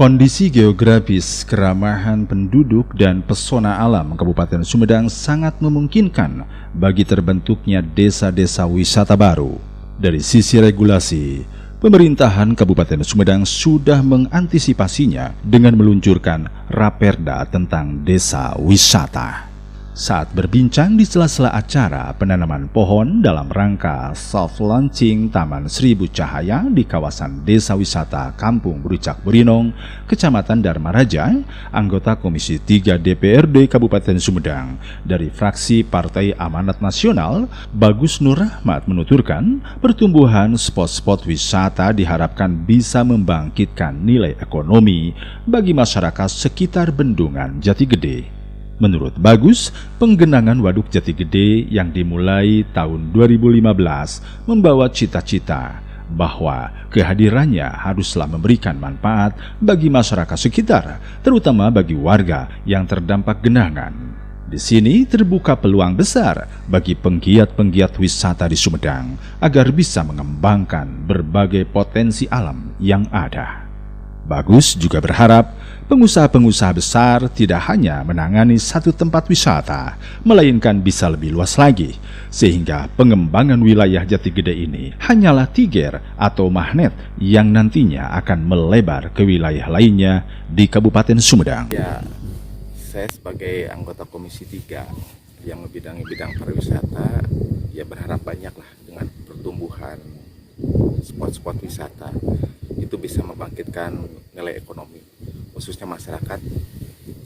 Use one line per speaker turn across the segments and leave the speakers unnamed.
Kondisi geografis, keramahan penduduk, dan pesona alam Kabupaten Sumedang sangat memungkinkan bagi terbentuknya desa-desa wisata baru. Dari sisi regulasi, pemerintahan Kabupaten Sumedang sudah mengantisipasinya dengan meluncurkan Raperda tentang desa wisata. Saat berbincang di sela-sela acara penanaman pohon dalam rangka soft launching Taman Seribu Cahaya di kawasan Desa Wisata Kampung Berucak Burinong, Kecamatan Dharma Raja, anggota Komisi 3 DPRD Kabupaten Sumedang dari fraksi Partai Amanat Nasional, Bagus Nur Rahmat menuturkan, pertumbuhan spot-spot wisata diharapkan bisa membangkitkan nilai ekonomi bagi masyarakat sekitar Bendungan Jati Gede. Menurut Bagus, penggenangan Waduk Jati Gede yang dimulai tahun 2015 membawa cita-cita bahwa kehadirannya haruslah memberikan manfaat bagi masyarakat sekitar, terutama bagi warga yang terdampak genangan. Di sini terbuka peluang besar bagi penggiat-penggiat wisata di Sumedang agar bisa mengembangkan berbagai potensi alam yang ada. Bagus juga berharap pengusaha-pengusaha besar tidak hanya menangani satu tempat wisata, melainkan bisa lebih luas lagi, sehingga pengembangan wilayah Jati Gede ini hanyalah tiger atau magnet yang nantinya akan melebar ke wilayah lainnya di Kabupaten Sumedang.
Ya, saya sebagai anggota Komisi 3 yang membidangi bidang pariwisata, ya berharap banyaklah dengan pertumbuhan spot-spot wisata itu bisa membangkitkan nilai ekonomi, khususnya masyarakat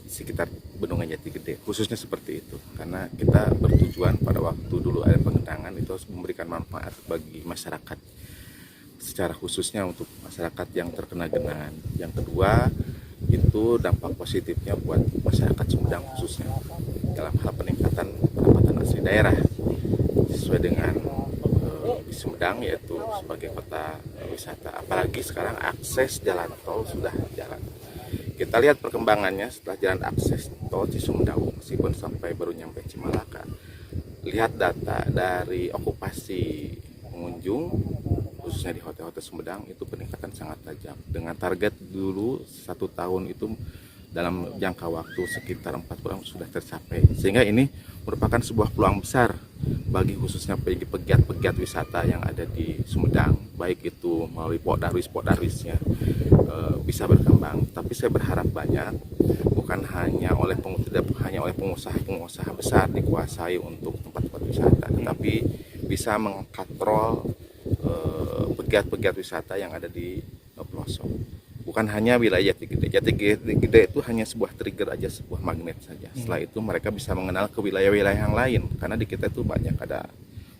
sekitar Bendungan Jati Gede, khususnya seperti itu. Karena kita bertujuan pada waktu dulu ada pengenangan itu harus memberikan manfaat bagi masyarakat, secara khususnya untuk masyarakat yang terkena genangan. Yang kedua, itu dampak positifnya buat masyarakat Sumedang khususnya dalam hal peningkatan pendapatan asli daerah sesuai dengan Sumedang, yaitu sebagai kota wisata. Apalagi sekarang akses jalan tol sudah jalan. Kita lihat perkembangannya setelah jalan akses tol Cisumdawu, meskipun sampai baru nyampe Cimalaka. Lihat data dari okupasi pengunjung, khususnya di hotel-hotel Sumedang, itu peningkatan sangat tajam. Dengan target dulu 1 tahun itu dalam jangka waktu sekitar 4 bulan sudah tercapai. Sehingga ini merupakan sebuah peluang besar bagi khususnya pegiat-pegiat wisata yang ada di Sumedang, baik itu melalui Pokdarwis-Pokdarwisnya bisa berkembang. Tapi saya berharap banyak, bukan hanya oleh pengusaha-pengusaha besar dikuasai untuk tempat-tempat wisata, tetapi bisa mengkatrol pegiat-pegiat wisata yang ada di pelosok. Bukan hanya wilayah Jati Gede. Jati Gede itu hanya sebuah trigger aja, sebuah magnet saja. Setelah itu mereka bisa mengenal ke wilayah-wilayah yang lain. Karena di kita itu banyak, ada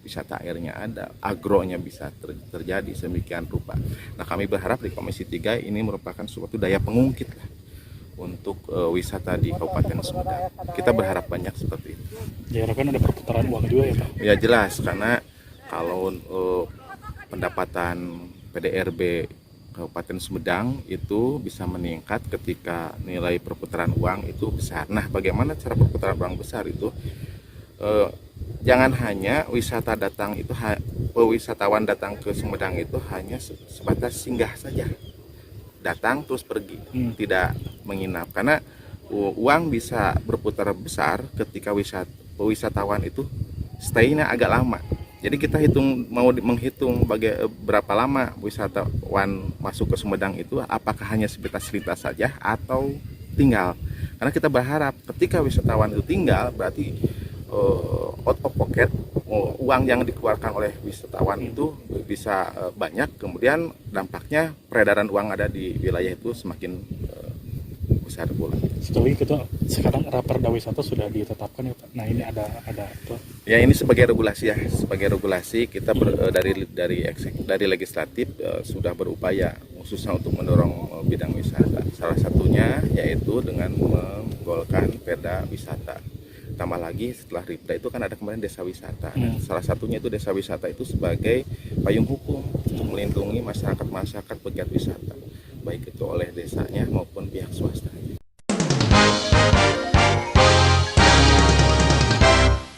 wisata airnya, ada agronya bisa terjadi sedemikian rupa. Nah, kami berharap di Komisi 3 ini merupakan suatu daya pengungkit lah untuk wisata di Kabupaten Sumedang. Kita berharap banyak seperti itu.
Ya, kan ada perputaran uang juga ya Pak?
Ya jelas, karena kalau pendapatan PDRB Kabupaten Sumedang itu bisa meningkat ketika nilai perputaran uang itu besar. Nah, bagaimana cara perputaran uang besar itu? Jangan hanya wisatawan datang ke Sumedang itu hanya sebatas singgah saja, datang terus pergi, tidak menginap. Karena uang bisa berputar besar ketika wisatawan itu stay-nya agak lama. Jadi kita menghitung berapa lama wisatawan masuk ke Sumedang itu, apakah hanya selintas saja atau tinggal. Karena kita berharap ketika wisatawan itu tinggal, berarti out of pocket, uang yang dikeluarkan oleh wisatawan itu bisa banyak. Kemudian dampaknya peredaran uang ada di wilayah itu semakin besar pula.
Setelah itu sekarang Raperda wisata sudah ditetapkan ya Pak. Nah, ini ada apa?
Ya, ini sebagai regulasi ya, sebagai regulasi kita dari legislatif sudah berupaya khususnya untuk mendorong bidang wisata. Salah satunya yaitu dengan menggolkan perda wisata. Tambah lagi setelah Ripda itu kan ada kemarin desa wisata. Salah satunya itu desa wisata itu sebagai payung hukum untuk melindungi masyarakat pegiat wisata, baik itu oleh desanya maupun pihak swasta.